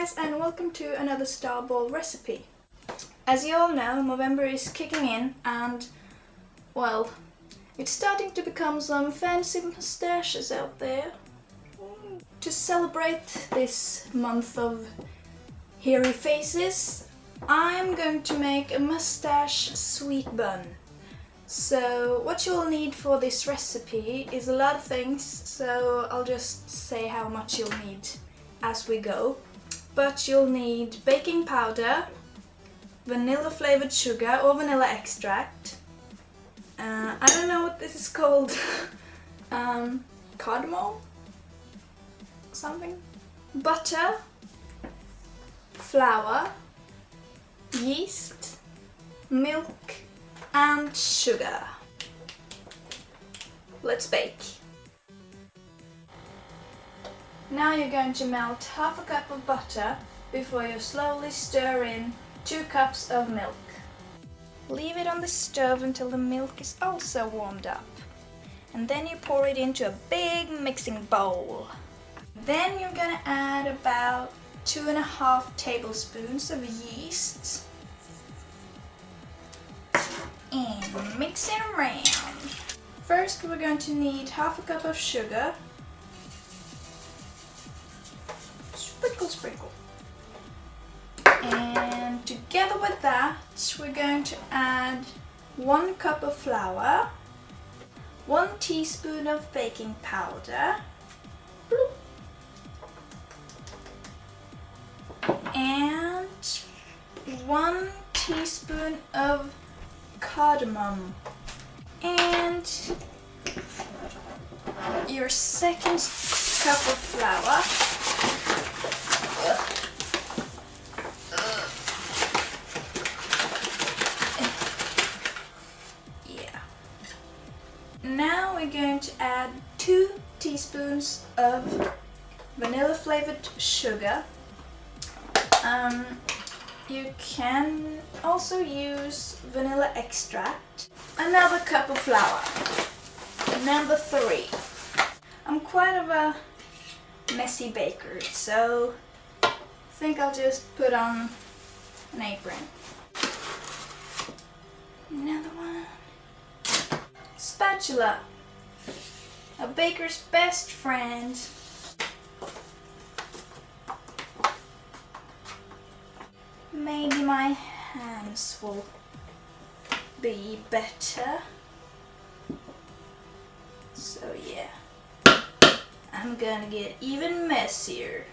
guys, and welcome to another star ball recipe. As you all know, Movember is kicking in and, well, it's starting to become some fancy mustaches out there. To celebrate this month of hairy faces, I'm going to make a mustache sweet bun. So what you'll need for this recipe is a lot of things, so I'll just say how much you'll need as we go. But you'll need baking powder, vanilla flavored sugar or vanilla extract. I don't know what this is called. Cardamom? Something? Butter, flour, yeast, milk and sugar. Let's bake. Now you're going to melt half a cup of butter before you slowly stir in 2 cups of milk. Leave it on the stove until the milk is also warmed up. And then you pour it into a big mixing bowl. Then you're gonna add about 2.5 tablespoons of yeast. And mix it around. First we're going to need half a cup of sugar. Sprinkle. And together with that, we're going to add 1 cup of flour, 1 teaspoon of baking powder, and 1 teaspoon of cardamom, and your second cup of flour. Now we're going to add 2 teaspoons of vanilla flavored sugar. You can also use vanilla extract. Another cup of flour. Number 3. I'm quite of a messy baker, so I think I'll just put on an apron. Another one. Spatula, a baker's best friend. Maybe my hands will be better. So yeah, I'm gonna get even messier.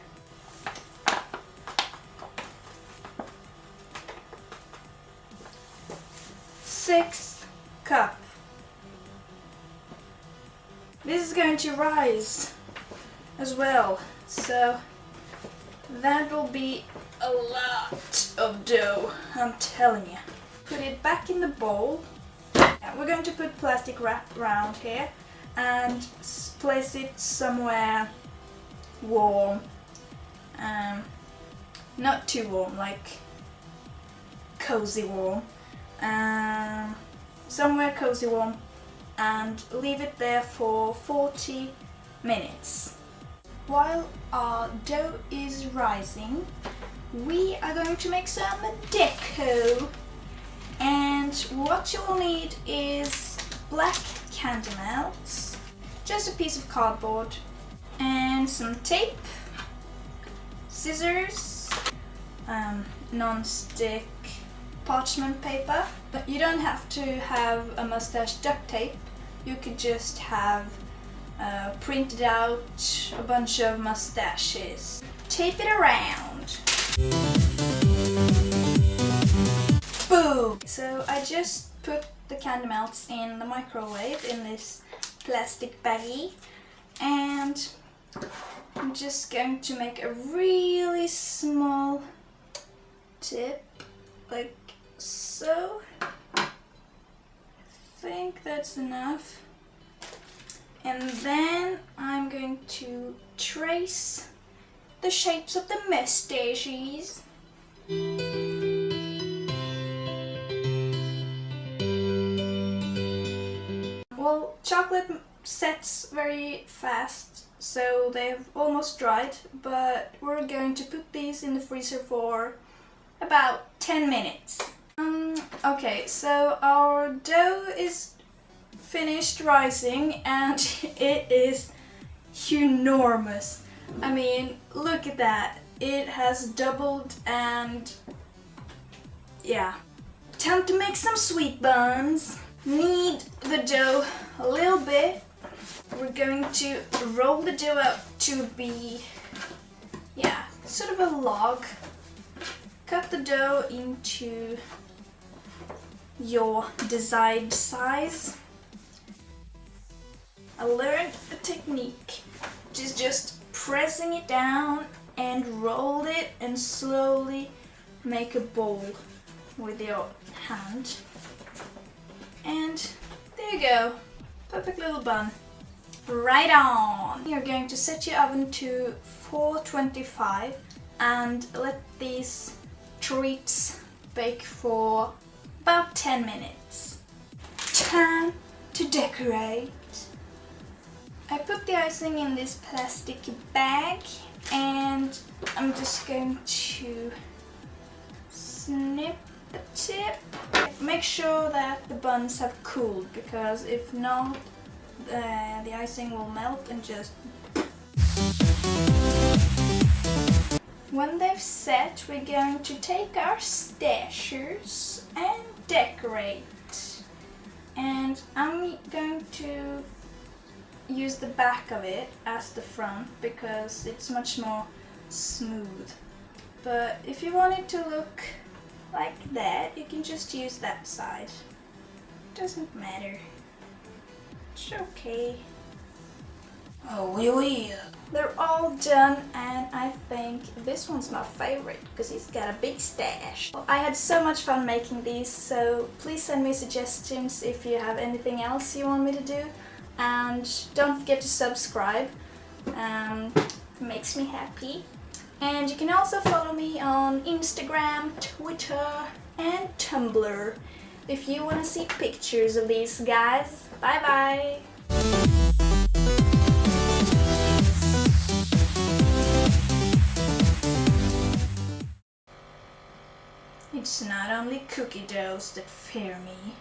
Sixth cup. This is going to rise as well, so that will be a lot of dough, I'm telling you. Put it back in the bowl. We're going to put plastic wrap around here and place it somewhere warm. Not too warm, like cozy warm. Somewhere cozy warm. And leave it there for 40 minutes. While our dough is rising, we are going to make some deco. And what you will need is black candy melts, just a piece of cardboard, and some tape, scissors, non-stick parchment paper. But you don't have to have a mustache duct tape. You could just have printed out a bunch of mustaches. Tape it around. Boom! So I just put the candy melts in the microwave in this plastic baggie, and I'm just going to make a really small tip, like so. I think that's enough. And then I'm going to trace the shapes of the mustaches. Well, chocolate sets very fast, so they've almost dried, but we're going to put these in the freezer for about 10 minutes. Okay, so our dough is finished rising and it is enormous. I mean, look at that. It has doubled and yeah. Time to make some sweet buns. Knead the dough a little bit. We're going to roll the dough out to be, yeah, sort of a log. Cut the dough into your desired size. I learned a technique, which is just pressing it down and roll it and slowly make a ball with your hand. And there you go, perfect little bun. Right on! You're going to set your oven to 425 and let these treats bake for about 10 minutes. Time to decorate. I put the icing in this plastic bag and I'm just going to snip the tip. Make sure that the buns have cooled, because if not, the icing will melt and just... When they've set, we're going to take our stashers and decorate. And I'm going to use the back of it as the front because it's much more smooth. But if you want it to look like that, you can just use that side. Doesn't matter. It's okay. Oh, oui. They're all done, and I think this one's my favorite because he's got a big stash. I had so much fun making these, so please send me suggestions if you have anything else you want me to do. And don't forget to subscribe. It makes me happy. And you can also follow me on Instagram, Twitter, and Tumblr if you want to see pictures of these guys. Bye bye! It's not only cookie doughs that fear me.